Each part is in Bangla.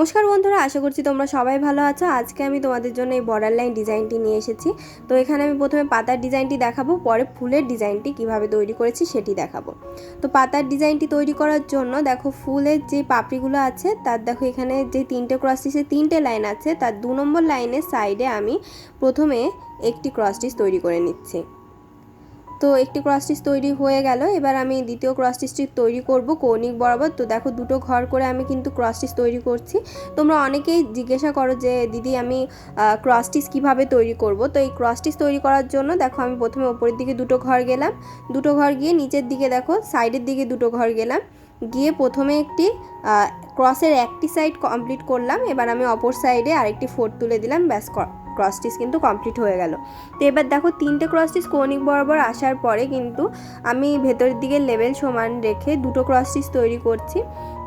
নমস্কার বন্ধুরা, আশা করছি তোমরা সবাই ভালো আছো। আজকে আমি তোমাদের জন্য এই বর্ডার লাইন ডিজাইনটি নিয়ে এসেছি। তো এখানে আমি প্রথমে পাতার ডিজাইনটি দেখাবো, পরে ফুলের ডিজাইনটি কিভাবে তৈরি করেছি সেটি দেখাবো। তো পাতার ডিজাইনটি তৈরি করার জন্য দেখো ফুলের যে পাপড়িগুলো আছে তার দেখো এখানে যে তিনটে ক্রস স্টিচের তিনটে লাইন আছে, তার 2 নম্বর লাইনের সাইডে আমি প্রথমে একটি ক্রস স্টিচ তৈরি করে নিচ্ছি। তো একটি ক্রস স্টিচ তৈরি হয়ে গেল। এবার আমি দ্বিতীয় ক্রস স্টিচটি তৈরি করব কৌণিক বরাবর। তো দেখো দুটো ঘর করে আমি কিন্তু ক্রস স্টিচ তৈরি করছি। তোমরা অনেকেই জিজ্ঞাসা করো যে দিদি আমি ক্রস স্টিচ কীভাবে তৈরি করব। তো এই ক্রস স্টিচ তৈরি করার জন্য দেখো আমি প্রথমে ওপরের দিকে দুটো ঘর গেলাম, দুটো ঘর গিয়ে নিচের দিকে দেখো সাইডের দিকে দুটো ঘর গেলাম, গিয়ে প্রথমে একটি ক্রসের একটি সাইড কমপ্লিট করলাম। এবার আমি অপর সাইডে আরেকটি ফোর্থ তুলে দিলাম, ব্যাস ক্রস স্টিচ কিন্তু কমপ্লিট হয়ে গেল। তো এবার দেখো তিনটে ক্রস স্টিচ কৌণিক বরাবর আসার পরে কিন্তু আমি ভেতরের দিকে লেভেল সমান রেখে দুটো ক্রস স্টিচ তৈরি করছি।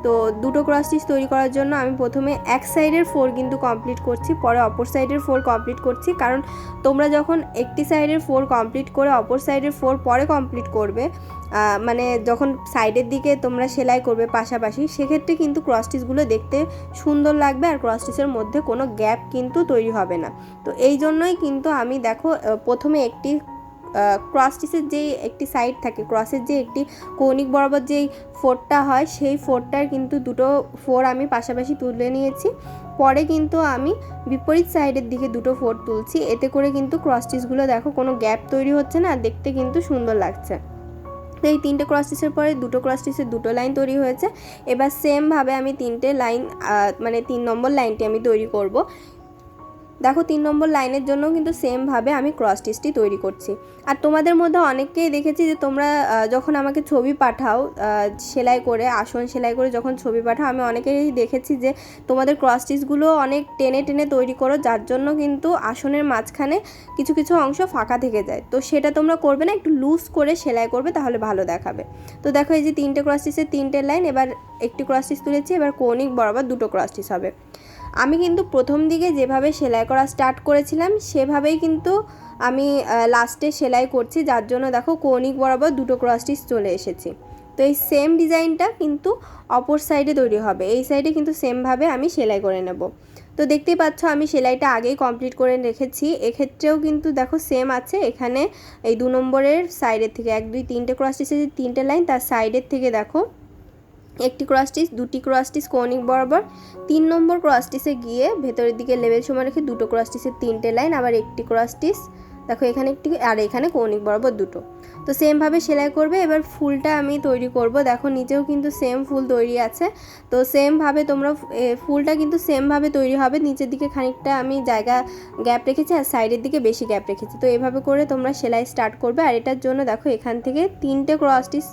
তো দুটো ক্রস স্টিচ তৈরি করার জন্য আমি প্রথমে এক সাইডের 4 কিন্তু কমপ্লিট করছি, পরে অপর সাইডের 4 কমপ্লিট করছি। কারণ তোমরা যখন একটি সাইডের 4 কমপ্লিট করে অপর সাইডের 4 পরে কমপ্লিট করবে, মানে যখন সাইডের দিকে তোমরা সেলাই করবে পাশাপাশি, সেক্ষেত্রে কিন্তু ক্রস স্টিচগুলো দেখতে সুন্দর লাগবে আর ক্রস স্টিচের মধ্যে কোনো গ্যাপ কিন্তু তৈরি হবে না। তো এই জন্যই কিন্তু আমি দেখো প্রথমে একটি ক্রস স্টিচের যেই একটি সাইড থাকে, ক্রসের যে একটি কৌণিক বরাবর যেই 4টা হয় সেই 4টার কিন্তু দুটো 4 আমি পাশাপাশি তুলে নিয়েছি। পরে কিন্তু আমি বিপরীত সাইডের দিকে দুটো 4 তুলছি। এতে করে কিন্তু ক্রস স্টিচগুলো দেখো কোনো গ্যাপ তৈরি হচ্ছে না, দেখতে কিন্তু সুন্দর লাগছে। তো এই তিনটে ক্রস স্টিচের পরে দুটো ক্রস স্টিচের দুটো লাইন তৈরি হয়েছে। এবার সেমভাবে আমি তিনটে লাইন মানে 3 নম্বর লাইনটি আমি তৈরি করব। দেখো 3 নম্বর লাইনের জন্য কিন্তু সেমভাবে আমি ক্রস স্টিচটি তৈরি করছি। আর তোমাদের মধ্যে অনেককেই দেখেছি যে তোমরা যখন আমাকে ছবি পাঠাও সেলাই করে, আসন সেলাই করে যখন ছবি পাঠাও, আমি অনেকেই দেখেছি যে তোমাদের ক্রস স্টিচগুলো অনেক টেনে টেনে তৈরি করো, যার জন্য কিন্তু আসনের মাঝখানে কিছু কিছু অংশ ফাঁকা থেকে যায়। তো সেটা তোমরা করবে না, একটু লুজ করে সেলাই করবে, তাহলে ভালো দেখাবে। তো দেখো এই যে তিনটে ক্রস স্টিচের তিনটে লাইন, এবার একটি ক্রস স্টিচ তুলেছি, এবার কৌণিক বরাবর দুটো ক্রস স্টিচ হবে। আমি কিন্তু প্রথম দিকে যেভাবে সেলাই করা স্টার্ট করেছিলাম সেভাবেই কিন্তু আমি লাস্টে সেলাই করছি, যার জন্য দেখো কৌণিক বরাবর দুটো ক্রস স্টিচ চলে এসেছি। তো এই সেম ডিজাইনটা কিন্তু অপর সাইডে তৈরি হবে, এই সাইডে কিন্তু সেমভাবে আমি সেলাই করে নেব। তো দেখতেই পাচ্ছ আমি সেলাইটা আগেই কমপ্লিট করে রেখেছি। এক্ষেত্রেও কিন্তু দেখো সেম আছে, এখানে এই 2 নম্বরের সাইডের থেকে 1 2 3টে ক্রস স্টিচের যে 3টে লাইন, তার সাইডের থেকে দেখো একটি ক্রস স্টিচ, দুটি ক্রস স্টিচ কৌণিক বরাবর, 3 নম্বর ক্রস স্টিচে গিয়ে ভেতরের দিকে লেভেল সমান রেখে দুটো ক্রস স্টিচের 3টে লাইন, আবার একটি ক্রস স্টিচ, দেখো এখানে একটি আর এখানে কৌণিক বরাবর দুটো। তো সেমভাবে সেলাই করবে। এবার ফুলটা আমি তৈরি করব। দেখো নিচেও কিন্তু সেম ফুল তৈরি আছে। তো সেমভাবে তোমরা ফুলটা কিন্তু সেমভাবে তৈরি হবে। নিচের দিকে খানিকটা আমি জায়গা গ্যাপ রেখেছি আর সাইডের দিকে বেশি গ্যাপ রেখেছি। তো এভাবে করে তোমরা সেলাই স্টার্ট করবে। আর এটার জন্য দেখো এখান থেকে 3টে ক্রস স্টিচ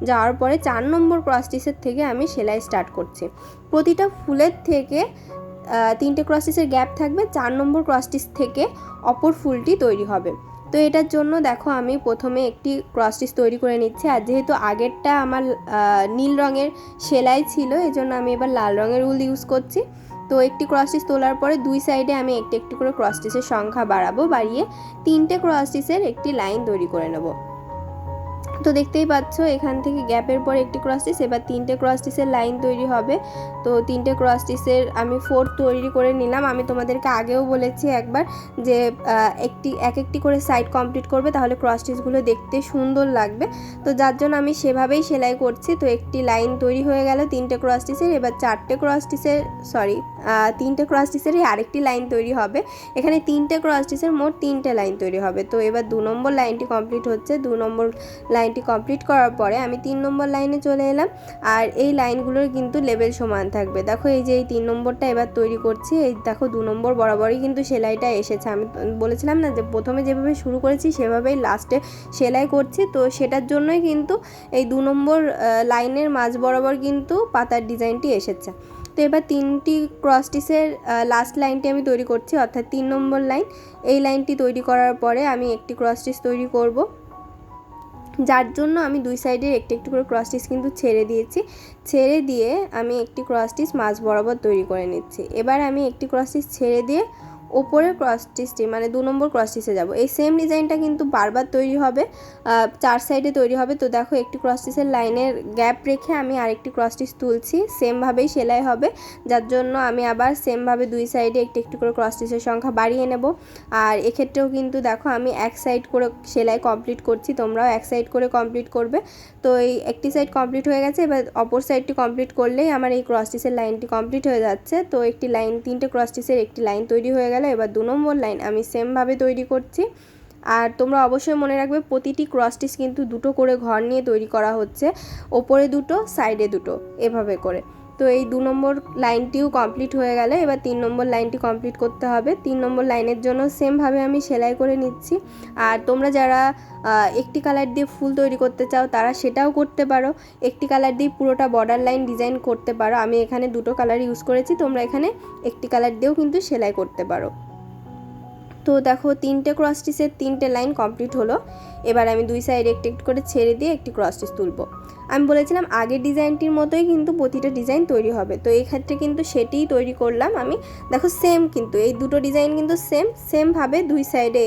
যাওয়ার পরে 4 নম্বর ক্রস স্টিচের থেকে আমি সেলাই স্টার্ট করছি। প্রতিটা ফুলের থেকে 3টে ক্রস স্টিচের গ্যাপ থাকবে, 4 নম্বর ক্রস স্টিচ থেকে অপর ফুলটি তৈরি হবে। তো এটার জন্য দেখো আমি প্রথমে একটি ক্রস স্টিচ তৈরি করে নিচ্ছি। আর যেহেতু আগেরটা আমার নীল রঙের সেলাই ছিল, এজন্য আমি এবার লাল রঙের উল ইউজ করছি। তো একটি ক্রস স্টিচ তোলার পরে দুই সাইডে আমি একটি একটি করে ক্রস স্টিচের সংখ্যা বাড়াবো, বাড়িয়ে 3টে ক্রস স্টিচের একটি লাইন তৈরি করে নেব। তো দেখতেই পাচ্ছ এখান থেকে গ্যাপের পর একটি ক্রস স্টিচ, এবার 3টে ক্রস স্টিচের লাইন তৈরি হবে। তো 3টে ক্রস স্টিচের আমি 4 তৈরি করে নিলাম। আমি তোমাদেরকে আগেও বলেছি একবার যে একটি করে সাইড কমপ্লিট করবে, তাহলে ক্রস স্টিচগুলো দেখতে সুন্দর লাগবে। তো যার জন্য আমি সেভাবেই সেলাই করছি। তো একটি লাইন তৈরি হয়ে গেল 3টে ক্রস স্টিচের। এবার 3টে ক্রস স্টিচেরই আরেকটি লাইন তৈরি হবে। এখানে 3টে ক্রস স্টিচের মোট 3টে লাইন তৈরি হবে। তো এবার 2 নম্বর লাইনটি কমপ্লিট হচ্ছে। 2 নম্বর লাইনটি কমপ্লিট করার পরে আমি 3 নম্বর লাইনে চলে এলাম। আর এই লাইনগুলোর কিন্তু লেভেল সমান থাকবে। দেখো এই যে এই 3 নম্বরটা এবার তৈরি করছি। এই দেখো 2 নম্বর বরাবরই কিন্তু সেলাইটা এসেছে। আমি বলেছিলাম না যে প্রথমে যেভাবে শুরু করেছি সেভাবেই লাস্টে সেলাই করছি। তো সেটার জন্যই কিন্তু এই 2 নম্বর লাইনের মাঝ বরাবর কিন্তু পাতার ডিজাইনটি এসেছে। তো এবার 3টি ক্রস স্টিচের লাস্ট লাইনটি আমি তৈরি করছি, অর্থাৎ 3 নম্বর লাইন। এই লাইনটি তৈরি করার পরে আমি একটি ক্রস স্টিচ তৈরি করব, যার জন্য আমি দুই সাইডের একটি একটি করে ক্রস স্টিচ কিন্তু ছেড়ে দিয়েছি। ছেড়ে দিয়ে আমি একটি ক্রস স্টিচ মাঝ বরাবর তৈরি করে নিচ্ছি। এবার আমি একটি ক্রস স্টিচ ছেড়ে দিয়ে ওপরের ক্রস স্টিচটি মানে 2 নম্বর ক্রস স্টিচে যাব। এই সেম ডিজাইনটা কিন্তু বারবার তৈরি হবে, 4 সাইডে তৈরি হবে। তো দেখো একটি ক্রস স্টিচের লাইনের গ্যাপ রেখে আমি আরেকটি ক্রস স্টিচ তুলছি, সেমভাবেই সেলাই হবে, যার জন্য আমি আবার সেমভাবে 2 সাইডে একটু একটু করে ক্রস স্টিচের সংখ্যা বাড়িয়ে নেব। আর এক্ষেত্রেও কিন্তু দেখো আমি এক সাইড করে সেলাই কমপ্লিট করছি, তোমরাও এক সাইড করে কমপ্লিট করবে। তো এই একটি সাইড কমপ্লিট হয়ে গেছে, এবার অপর সাইডটি কমপ্লিট করলেই আমার এই ক্রস স্টিচের লাইনটি কমপ্লিট হয়ে যাচ্ছে। তো একটি লাইন, 3টে ক্রস স্টিচের একটি লাইন তৈরি হয়ে গেল। এবার 2 নম্বর লাইন আমি সেমভাবে তৈরি করছি। আর তোমরা অবশ্যই মনে রাখবে প্রতিটি ক্রস স্টিচ কিন্তু 2টো করে ঘর নিয়ে তৈরি করা হচ্ছে, ওপরে 2টো সাইডে 2টো এভাবে করে। তো এই 2 নম্বর লাইনটিও কমপ্লিট হয়ে গেলে এবার 3 নম্বর লাইনটি কমপ্লিট করতে হবে। 3 নম্বর লাইনের জন্য সেমভাবে আমি সেলাই করে নিচ্ছি। আর তোমরা যারা একটি কালার দিয়ে ফুল তৈরি করতে চাও তারা সেটাও করতে পারো, একটি কালার দিয়ে পুরোটা বর্ডার লাইন ডিজাইন করতে পারো। আমি এখানে 2টো কালার ইউজ করেছি, তোমরা এখানে একটি কালার দিয়েও কিন্তু সেলাই করতে পারো। তো দেখো 3টে ক্রস স্টিচের 3টে লাইন কমপ্লিট হলো। এবার আমি 2 সাইডে একটু একটু করে ছেড়ে দিয়ে একটি ক্রস স্টিচ তুলব। আমি বলেছিলাম আগের ডিজাইনটির মতোই কিন্তু প্রতিটা ডিজাইন তৈরি হবে, তো এই ক্ষেত্রে কিন্তু সেটিই তৈরি করলাম আমি। দেখো সেম কিন্তু এই দুটো ডিজাইন কিন্তু সেমভাবে 2 সাইডে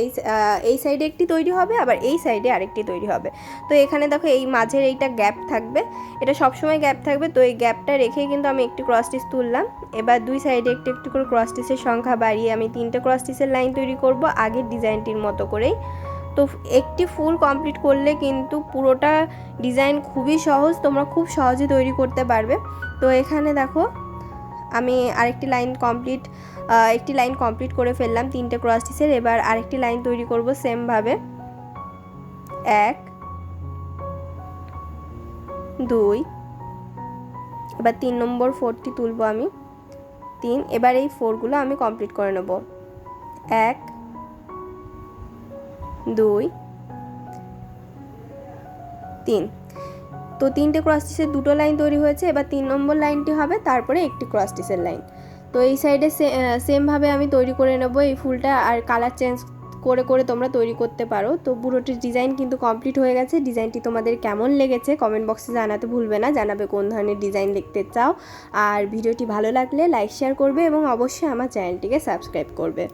এই সাইডে একটি তৈরি হবে, আবার এই সাইডে আরেকটি তৈরি হবে। তো এখানে দেখো এই মাঝের এইটা গ্যাপ থাকবে, এটা সবসময় গ্যাপ থাকবে, তো এই গ্যাপটা রেখেই কিন্তু আমি একটি ক্রস স্টিচ তুললাম। এবার 2 সাইডে একটু একটু করে ক্রস স্টিচের সংখ্যা বাড়িয়ে আমি 3টে ক্রস স্টিচের লাইন তৈরি করব আগের ডিজাইনটির মতো করেই। তো একটি ফুল কমপ্লিট করলে কিন্তু পুরোটা ডিজাইন খুবই সহজ, তোমরা খুব সহজে তৈরি করতে পারবে। তো এখানে দেখো আমি আরেকটি লাইন কমপ্লিট করে ফেললাম 3টে ক্রস স্টিচের। এবার আরেকটি লাইন তৈরি করব সেমভাবে, 1 2, এবার 3 নম্বর 4টি তুলব আমি, 3। এবার এই 4গুলো আমি কমপ্লিট করে নেব, 1 2 3। তো 3টে ক্রস স্টিচের 2টো লাইন তৈরি হয়েছে। এবার 3 নম্বর লাইনটি হবে, তারপরে একটি ক্রস স্টিচের লাইন। তো এই সাইডে সেমভাবে আমি তৈরি করে নেব এই ফুলটা, আর কালার চেঞ্জ করে করে তোমরা তৈরি করতে পারো। তো পুরোটি ডিজাইন কিন্তু কমপ্লিট হয়ে গেছে। ডিজাইনটি তোমাদের কেমন লেগেছে কমেন্ট বক্সে জানাতে ভুলবে না, জানাবে কোন ধরনের ডিজাইন দেখতে চাও। আর ভিডিওটি ভালো লাগলে লাইক শেয়ার করবে এবং অবশ্যই আমার চ্যানেলটিকে সাবস্ক্রাইব করবে।